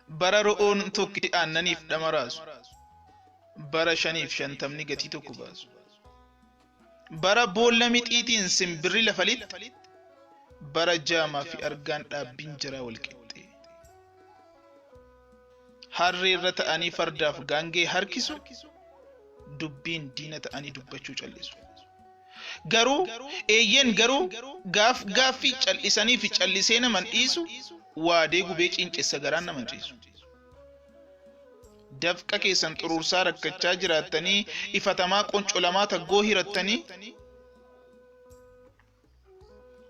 bara ro'oon tokkitti aannaniif dhamaraasu, bara 550 gatii tokko baasu, bara boolla mixiitiin simbirri lafalitti, bara jaamaa fi argaan dhaabbiin jiraa walqixxe. Harree irra ta'anii fardaaf gaangee harkisu, dubbiin diina ta'anii dubbachuu callisu. Garuu eeyyeen garuu gaaffii callisanii fi callisee naman dhiisu, waadee gubee cincessa garaan naman ciisu. Dafqa keessan xuruursaa rakkachaa jiraattanii, ifatamaa qoncolamaa taggoo hirattanii,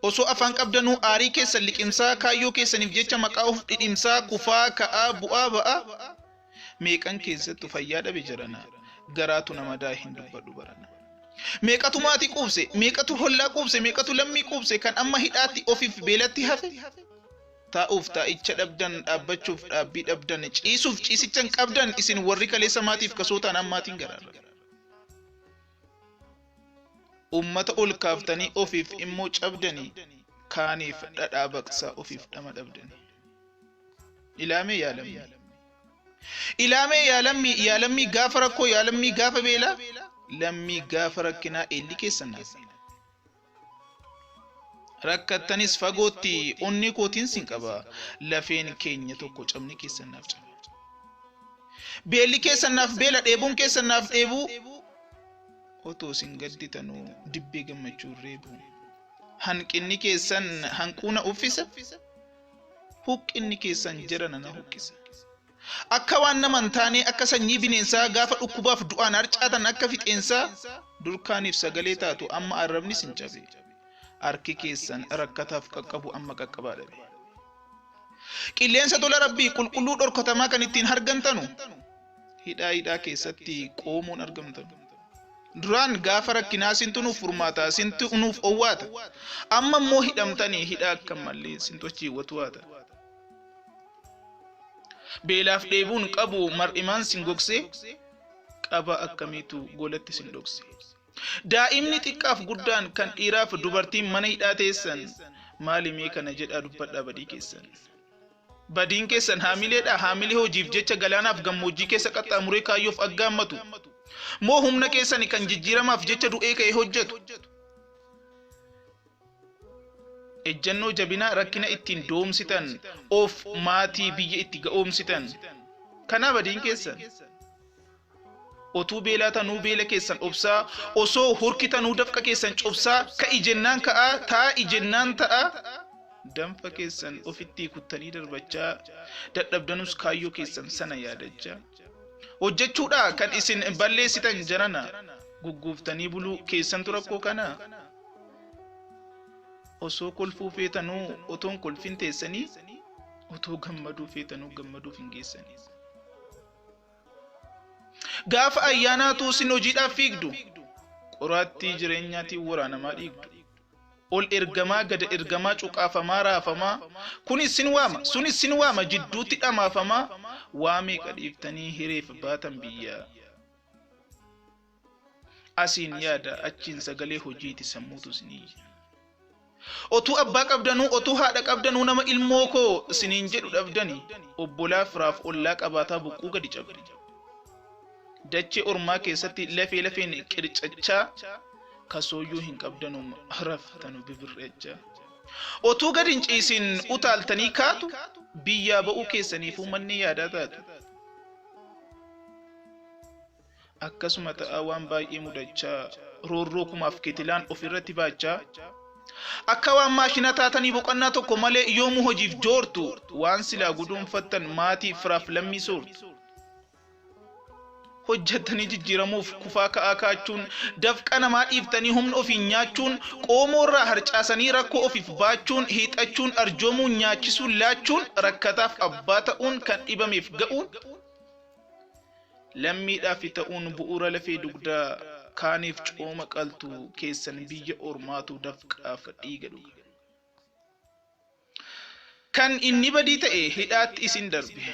osoo afaan qabdanuu aarii keessan liqimsaa, kaayyoo keessaniif jecha maqaa of dhidhimsaa, kufaa ka'aa bu'aa ba'aa, meeqan keessattu fayyaa dhabe jirana, garaatu nama daa hin dubbadhu barana. Meeqatu maatii quubse, meeqatu hollaa quubse, meeqatu lammii quubse, kan amma hidhaatti ofiif beelatti hafe. Taa'uuf taa'icha dhabdan, dhaabbachuuf dhaabbii dhabdan, ciisuuf ciisichan qabdan, isin warri kaleessa maatiif kasootaan ammaatiin garaarra. Ummata ol kaaftanii ofiif immoo cabdanii, kaaniif dhadhaa baqsaa ofiif dhama dhabdanii. Ilaamee yaalamii. Ilaamee yaalamii gaafa rakkoo, yaalamii gaafa beelaa, lammii gaafa rakkinaa eelli keessan naasa. Rakkattanis fagootti onni kootiin sin qaba, lafeen keenya tokko cabni keessan naaf caba. Beelli keessan naaf beela, dheebuun keessan naaf dheebuu, otoo sin gadditanuu dibbee gammachuu reebu. Hanqinni keessan hanquuna uffisa, huqqinni keessan jara nana huqqisa. Akka waan naman taane akka sanyii bineensaa gaafa dhukkubaaf du'aan harcaatan akka fixeensaa, durkaaniif sagalee taatu amma arrabni sin cabe. Harki keessan rakkataaf qaqqabu amma qaqqabaa dhabe. Qilleensa tola rabbii qulqulluu dhorkatamaa kan ittiin hargantanu, hidhaa keessatti qoomuun argamtanu. Duraan gaafa rakkinaa sintu nuuf furmaata, sintu nuuf owwaata. Amma immoo hidhamtanii hidhaa akka malee sintu achiiwwatu waata. Beelaaf dheebuun qabu mar'imaan sin gogsee, qaba akkamiitu golatti sin dhokse. Daa'imni xiqqaaf guddaan kan dhiiraaf dubartiin mana hidhaa teessan, maalimee kana jedhaa dubbadhaa badii keessan. Badiin keessan haamileedha, haamilee hojiif jecha galaanaaf gammoojjii keessa qaxxaamuree kaayyoof aggaammatu. Moo humna keessani kan jijjiiramaaf jecha du'ee ka'ee hojjetu. Ejjannoo jabinaa rakkina ittiin doomsitan, of maatii biyya itti ga'oomsitan. Kanaa badiin keessan. Otuu beelaa tanuu beela keessan obsaa, osoo horkitanuu dafqa keessan cobsaa, ka'i jennaan ka'aa, taa'i jennaan ta'aa. Danfa keessan ofitti kuttanii darbachaa, dadhabdanus kaayyoo keessan sana yaadachaa. Hojjechuudha kan isin balleessitan jarana, gugguuftanii buluu keessantu rakkoo kana. Osoo kolfuu feetanuu otoon kolfin teessanii, otoo gammaduu feetanuu gammaduuf hin geessanii. Gaafa ayyaanaatu sin hojiidhaaf fiigdu, qoraattii jireenyaatiin waraanamaa dhiigdu. Ol ergamaa gada ergamaa cuqaafamaa raafamaa, kunis sin waama, sunis sin waama, jidduutti dhamaafamaa, waamee qadhiiftanii hireef baatan biyyaa. Asiin yaada achiin sagalee hojiiti sammuutu siniyya. Otuu abbaa qabdanuu, otuu haadha qabdanuu nama ilmoo koo siniin jedhu dhabdanii, obbolaa firaaf ollaa qabaataa buqquu gadi cabdi. Dachee ormaa keessatti lafeen qircachaa, kasooyyuu hin qabdanuu raftanu bibirreechaa. Otuu gadi hin ciisin utaaltanii kaatu, biyyaa ba'uu keessaniifuu manni yaadaa taatu. Akkasuma ta'aa waan baay'ee mudachaa, roorroo kumaaf kitilaan ofirratti baachaa. Akka waan maashina taatanii boqonnaa tokko malee yoomuu hojiif joortu, waan silaa guduunfattan maatii firaaf lammii soortu. Hojjettanii jijjiiramuuf kufaa ka'aa kaachuun, dafqa namaa dhiiftanii humna ofiin nyaachuun, qoomoorraa harcaasanii rakkoo ofiif baachuun, hiixachuun, arjoomuun, nyaachisuun, laachuun, rakkataaf abbaa ta'uun, kan dhibameef ga'uun, lammiidhaaf ta'uun bu'uura lafee dugdaa, kaaniif cooma qaltu keessan biyya ormaatu dafqaaf dhiiga dhuga. Kan inni badii ta'e hidhaatti isin darbe.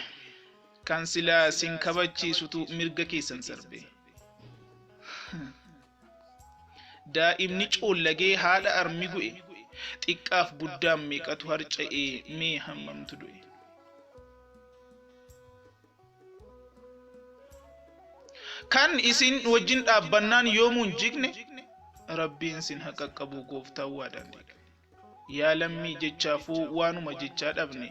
Kan silaa sin kabachiisutu mirga keessan sarbe. Daa'imni coollagee haadha armi gu'e, xiqqaaf guddaan meeqatu harca'ee mee hammamtu du'e. kan isin wajjin dhaabbannaan yoomuun jigne rabbiin sin haqa qabu gooftaa waadaan yaa lammii jechaafuu waanuma jechaa dhabne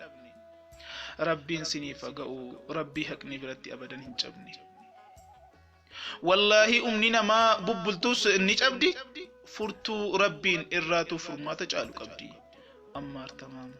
rabbiin siniif haga'u rabbii haqni biratti abadan hin cabne wallahi umni namaa bubbultuus ni cabdi furtuu rabbiin irraatu furmaata caalu qabdi ammaar tamaam